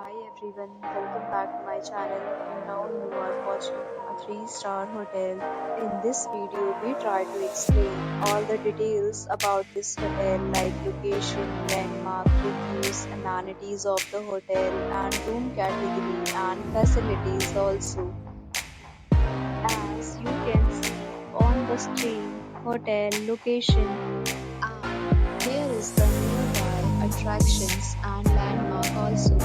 Hi everyone, welcome back to my channel and now you are watching a 3-star hotel. In this video, we try to explain all the details about this hotel like location, landmark, reviews, amenities of the hotel and room category and facilities also. As you can see on the screen, hotel location and here is the nearby attractions and landmark also.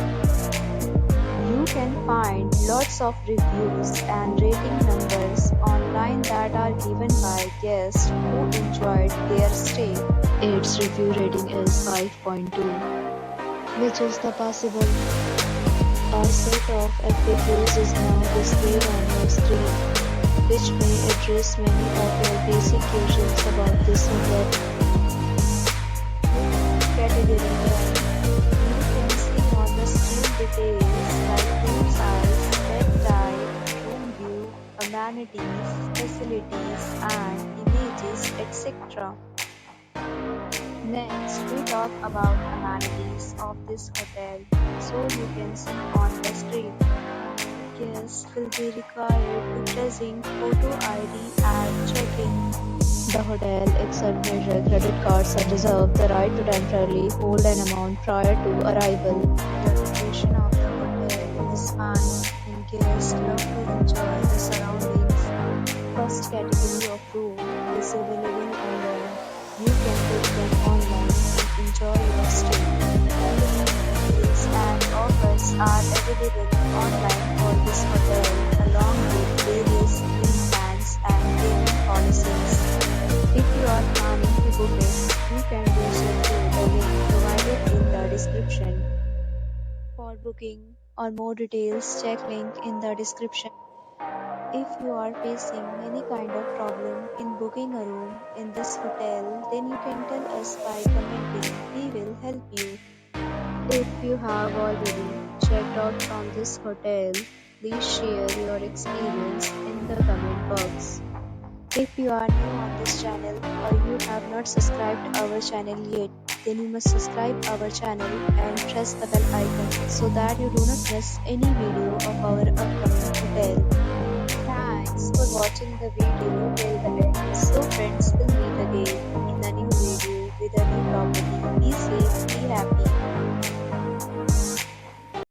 You can find lots of reviews and rating numbers online that are given by guests who enjoyed their stay. Its review rating is 5.2, which is the possible. A set of FAQs is now displayed on your screen, which may address many of your basic questions about this hotel. Category 1. You can see on the screen details like room size, bed type, room view, amenities, facilities, and images, etc. Next, we talk about amenities of this hotel. So you can see on the screen. Guests will be required to present photo ID at check-in. The hotel accepts major credit cards and reserves the right to temporarily hold an amount prior to arrival. The location of the hotel is fine and guests love to enjoy the surroundings. First category of room is available online. You can book them online and enjoy your stay. Amenities and offers are available online for this hotel along with various meal plans and payment policies. If you are planning to book it, you can do so through the link provided in the description. For booking or more details, check link in the description. If you are facing any kind of problem in booking a room in this hotel, then you can tell us by commenting. We will help you. If you have already checked out from this hotel, please share your experience in the comment box. If you are new on this channel or you have not subscribed our channel yet, then you must subscribe our channel and press the bell icon so that you do not miss any video of our upcoming hotel. Thanks for watching the video till the end. So friends, will meet again in a new video with a new property. Be safe, be happy.